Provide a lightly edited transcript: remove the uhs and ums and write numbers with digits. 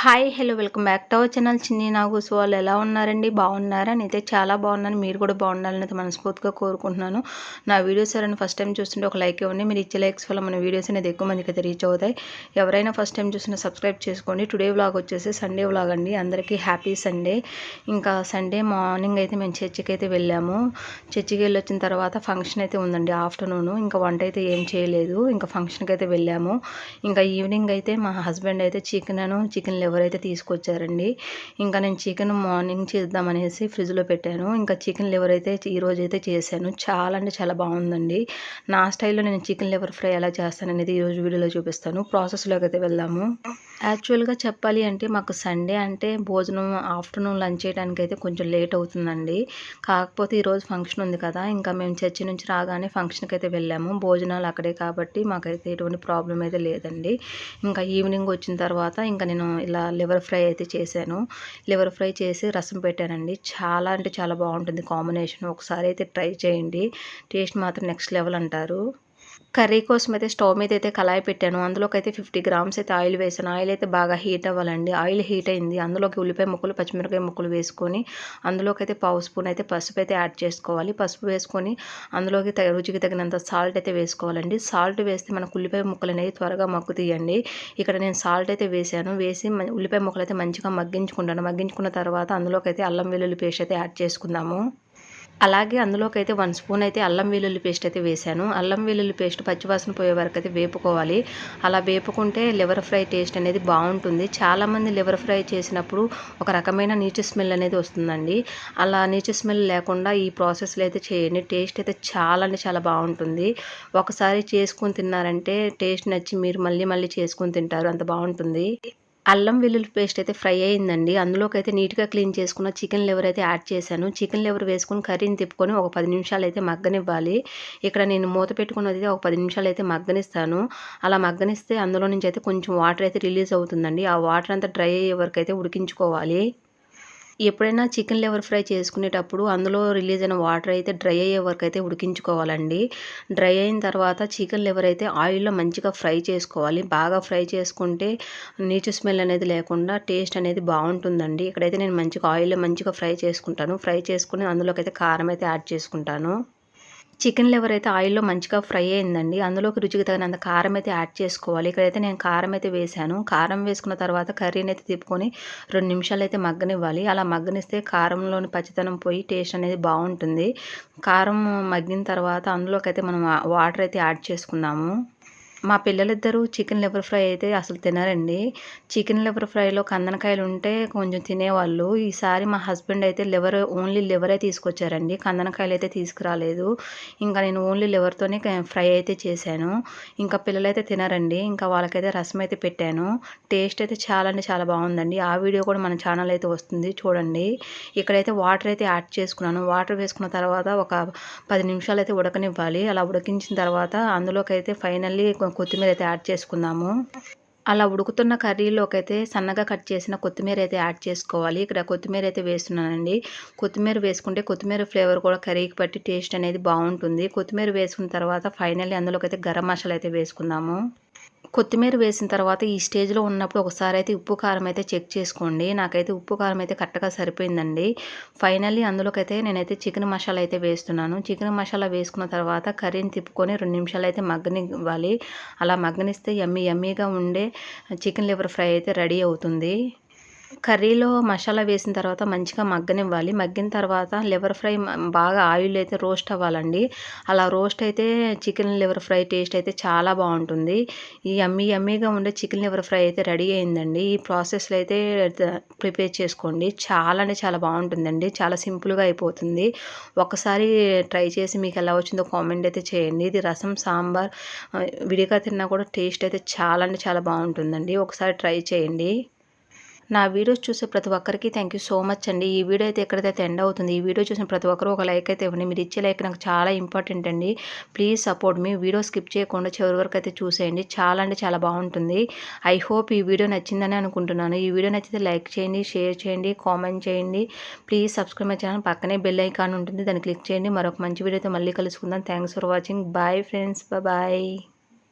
Hi hello welcome back to our channel చిన్ని నాగు. So వాళ్ళు ఎలా ఉన్నారండి, బాగున్నారా? నేనైతే చాలా బాగున్నాను. మీరు కూడా బాగుండాలని అయితే మనస్ఫూర్తిగా కోరుకుంటున్నాను. నా వీడియోస్ ఎవరైనా ఫస్ట్ టైం చూస్తుంటే ఒక లైక్ ఇవ్వండి. మీరు ఇచ్చే లైక్స్ వల్ల మన వీడియోస్ అనేది ఎక్కువ మందికి అయితే రీచ్ అవుతాయి. ఎవరైనా ఫస్ట్ టైం చూసినా సబ్స్క్రైబ్ చేసుకోండి. టుడే వ్లాగ్ వచ్చేసి సండే వ్లాగ్ అండి. అందరికీ హ్యాపీ సండే. ఇంకా సండే మార్నింగ్ అయితే మేము చర్చికి అయితే వెళ్ళాము. చర్చికి వెళ్ళి వచ్చిన తర్వాత ఫంక్షన్ అయితే ఉందండి ఆఫ్టర్నూన్. ఇంకా వంట అయితే ఏం చేయలేదు, ఇంకా ఫంక్షన్కి అయితే వెళ్ళాము. ఇంకా ఈవినింగ్ అయితే మా హస్బెండ్ అయితే చికెన్ లివర్ అయితే తీసుకొచ్చారండి. ఇంకా నేను చికెన్ మార్నింగ్ చేద్దామనేసి ఫ్రిడ్జ్లో పెట్టాను. ఇంకా చికెన్ లివర్ అయితే ఈరోజు అయితే చేశాను. చాలా అంటే చాలా బాగుందండి. నా స్టైల్లో నేను చికెన్ లివర్ ఫ్రై ఎలా చేస్తాననేది ఈరోజు వీడియోలో చూపిస్తాను. ప్రాసెస్లోకి అయితే వెళ్దాము. యాక్చువల్గా చెప్పాలి అంటే మాకు సండే అంటే భోజనం ఆఫ్టర్నూన్ లంచ్ చేయడానికి అయితే కొంచెం లేట్ అవుతుందండి. కాకపోతే ఈరోజు ఫంక్షన్ ఉంది కదా, ఇంకా మేము చర్చి నుంచి రాగానే ఫంక్షన్కి అయితే వెళ్ళాము. భోజనాలు అక్కడే కాబట్టి మాకైతే ఎటువంటి ప్రాబ్లం అయితే లేదండి. ఇంకా ఈవినింగ్ వచ్చిన తర్వాత ఇంకా నేను ఇలా లివర్ ఫ్రై అయితే చేశాను. లివర్ ఫ్రై చేసి రసం పెట్టానండి. చాలా అంటే చాలా బాగుంటుంది కాంబినేషన్. ఒకసారి అయితే ట్రై చేయండి. టేస్ట్ మాత్రం నెక్స్ట్ లెవెల్ అంటారు. కర్రీ కోసం అయితే స్టవ్ మీద అయితే కళాయి పెట్టాను. అందులోకి అయితే 50 గ్రామ్స్ అయితే ఆయిల్ వేసాను. ఆయిల్ అయితే బాగా హీట్ అవ్వాలండి. ఆయిల్ హీట్ అయింది. అందులోకి ఉల్లిపాయ ముక్కలు, పచ్చిమిరపకాయ ముక్కలు వేసుకొని అందులోకి అయితే పావు స్పూన్ అయితే పసుపు అయితే యాడ్ చేసుకోవాలి. పసుపు వేసుకొని అందులోకి రుచికి తగినంత సాల్ట్ అయితే వేసుకోవాలండి. సాల్ట్ వేస్తే మనకు ఉల్లిపాయ ముక్కలు అనేవి త్వరగా మగ్గుతాయండి. ఇక్కడ నేను సాల్ట్ అయితే వేసాను. వేసి ఉల్లిపాయ ముక్కలు అయితే మంచిగా మగ్గించుకుంటాను. మగ్గించుకున్న తర్వాత అందులోకి అయితే అల్లం వెల్లుల్లి పేస్ట్ అయితే యాడ్ చేసుకుందాము. అలాగే అందులోకి అయితే 1 స్పూన్ అయితే అల్లం వెల్లుల్లి పేస్ట్ అయితే వేశాను. అల్లం వెల్లుల్లి పేస్ట్ పచ్చివాసన పోయే వరకు అయితే వేపుకోవాలి. అలా వేపుకుంటే లివర్ ఫ్రై టేస్ట్ అనేది బాగుంటుంది. చాలామంది లివర్ ఫ్రై చేసినప్పుడు ఒక రకమైన నీచు స్మెల్ అనేది వస్తుందండి. అలా నీచు స్మెల్ లేకుండా ఈ ప్రాసెస్లో అయితే చేయండి. టేస్ట్ అయితే చాలా అంటే చాలా బాగుంటుంది. ఒకసారి చేసుకుని తిన్నారంటే టేస్ట్ నచ్చి మీరు మళ్ళీ మళ్ళీ చేసుకుని తింటారు. అంత బాగుంటుంది. అల్లం వెల్లుల్లి పేస్ట్ అయితే ఫ్రై అయిందండి. అందులోకి అయితే నీట్గా క్లీన్ చేసుకున్న చికెన్ లివర్ అయితే యాడ్ చేశాను. చికెన్ లివర్ వేసుకొని కర్రీని తిప్పుకొని ఒక 10 నిమిషాలు అయితే మగ్గనివ్వాలి. ఇక్కడ నేను మూత పెట్టుకున్నది ఒక 10 నిమిషాలు అయితే మగ్గనిస్తాను. అలా మగ్గనిస్తే అందులో నుంచి అయితే కొంచెం వాటర్ అయితే రిలీజ్ అవుతుందండి. ఆ వాటర్ అంతా డ్రై అయ్యే వరకు అయితే ఉడికించుకోవాలి. ఎప్పుడైనా చికెన్ లివర్ ఫ్రై చేసుకునేటప్పుడు అందులో రిలీజ్ అయిన వాటర్ అయితే డ్రై అయ్యే వరకు అయితే ఉడికించుకోవాలండి. డ్రై అయిన తర్వాత చికెన్ లివర్ అయితే ఆయిల్లో మంచిగా ఫ్రై చేసుకోవాలి. బాగా ఫ్రై చేసుకుంటే నీచు స్మెల్ అనేది లేకుండా టేస్ట్ అనేది బాగుంటుందండి. ఇక్కడైతే నేను మంచిగా ఆయిల్లో మంచిగా ఫ్రై చేసుకుంటాను. ఫ్రై చేసుకుని అందులోకి అయితే కారం అయితే యాడ్ చేసుకుంటాను. చికెన్ లివర్ అయితే ఆయిల్లో మంచిగా ఫ్రై అయిందండి. అందులోకి రుచికి తగినంత కారం అయితే యాడ్ చేసుకోవాలి. ఇక్కడైతే నేను కారం అయితే వేశాను. కారం వేసుకున్న తర్వాత కర్రీని అయితే తిప్పుకొని 2 నిమిషాలు అయితే మగ్గనివ్వాలి. అలా మగ్గనిస్తే కారంలోని పచ్చితనం పోయి టేస్ట్ అనేది బాగుంటుంది. కారం మగ్గిన తర్వాత అందులోకి అయితే మనం వాటర్ అయితే యాడ్ చేసుకుందాము. మా పిల్లలిద్దరూ చికెన్ లివర్ ఫ్రై అయితే అసలు తినరండి. చికెన్ లివర్ ఫ్రైలో కందనకాయలు ఉంటే కొంచెం తినేవాళ్ళు. ఈసారి మా హస్బెండ్ అయితే ఓన్లీ లివరే తీసుకొచ్చారండి. కందనకాయలు అయితే తీసుకురాలేదు. ఇంకా నేను ఓన్లీ లివర్తోనే ఫ్రై అయితే చేశాను. ఇంకా పిల్లలైతే తినరండి. ఇంకా వాళ్ళకైతే రసం అయితే పెట్టాను. టేస్ట్ అయితే చాలా అంటే చాలా బాగుందండి. ఆ వీడియో కూడా మన ఛానల్ అయితే వస్తుంది చూడండి. ఇక్కడైతే వాటర్ అయితే యాడ్ చేసుకున్నాను. వాటర్ వేసుకున్న తర్వాత ఒక 10 నిమిషాలు అయితే ఉడకనివ్వాలి. అలా ఉడికించిన తర్వాత అందులోకి అయితే ఫైనల్లీ కొత్తిమీర అయితే యాడ్ చేసుకుందాము. అలా ఉడుకుతున్న కర్రీలోకి అయితే సన్నగా కట్ చేసిన కొత్తిమీర అయితే యాడ్ చేసుకోవాలి. ఇక్కడ కొత్తిమీర అయితే వేస్తున్నానండి. కొత్తిమీర వేసుకుంటే కొత్తిమీర ఫ్లేవర్ కూడా కర్రీకి పట్టి టేస్ట్ అనేది బాగుంటుంది. కొత్తిమీర వేసుకున్న తర్వాత ఫైనల్లీ అందులోకి అయితే గరం మసాలా అయితే వేసుకుందాము. కొత్తిమీర వేసిన తర్వాత ఈ స్టేజ్లో ఉన్నప్పుడు ఒకసారి అయితే ఉప్పు కారం అయితే చెక్ చేసుకోండి. నాకైతే ఉప్పు కారం అయితే కరెక్ట్గా సరిపోయిందండి. ఫైనల్లీ అందులోకైతే నేనైతే చికెన్ మసాలా అయితే వేస్తున్నాను. చికెన్ మసాలా వేసుకున్న తర్వాత కర్రీని తిప్పుకొని 2 నిమిషాలు అయితే మగ్గనివ్వాలి. అలా మగ్గనిస్తే యమ్మీగా ఉండే చికెన్ లివర్ ఫ్రై అయితే రెడీ అవుతుంది. కర్రీలో మసాలా వేసిన తర్వాత మంచిగా మగ్గనివ్వాలి. మగ్గిన తర్వాత లివర్ ఫ్రై బాగా ఆయిల్ అయితే రోస్ట్ అవ్వాలండి. అలా రోస్ట్ అయితే చికెన్ లివర్ ఫ్రై టేస్ట్ అయితే చాలా బాగుంటుంది. ఈ యమ్మీగా ఉండే చికెన్ లివర్ ఫ్రై అయితే రెడీ అయిందండి. ఈ ప్రాసెస్లో అయితే ప్రిపేర్ చేసుకోండి. చాలా అంటే చాలా బాగుంటుందండి. చాలా సింపుల్గా అయిపోతుంది. ఒకసారి ట్రై చేసి మీకు ఎలా వచ్చిందో కామెంట్ అయితే చేయండి. ఇది రసం, సాంబార్ విడిగా తిన్నా కూడా టేస్ట్ అయితే చాలా అంటే చాలా బాగుంటుందండి. ఒకసారి ట్రై చేయండి. నా వీడియోస్ చూసే ప్రతి ఒక్కరికి థ్యాంక్ యూ సో మచ్ అండి. ఈ వీడియో అయితే ఎక్కడైతే ఎండ్ అవుతుంది. ఈ వీడియో చూసిన ప్రతి ఒక్కరు ఒక లైక్ అయితే ఇవ్వండి. మీరు ఇచ్చే లైక్ నాకు చాలా ఇంపార్టెంట్ అండి. Please support me. Video skip చేయకుండా చివరి వరకు అయితే చూసేయండి. చాలా అంటే చాలా బాగుంటుంది. ఐ హోప్ ఈ వీడియో నచ్చిందని అనుకుంటున్నాను. ఈ వీడియో నచ్చితే లైక్ చేయండి, షేర్ చేయండి, కామెంట్ చేయండి. Please subscribe my channel. పక్కనే బెల్ ఐకాన్ ఉంటుంది, దాన్ని క్లిక్ చేయండి. మరొక మంచి వీడియోతో మళ్ళీ కలుసుకుందాం. Thanks for watching. Bye friends. Bye.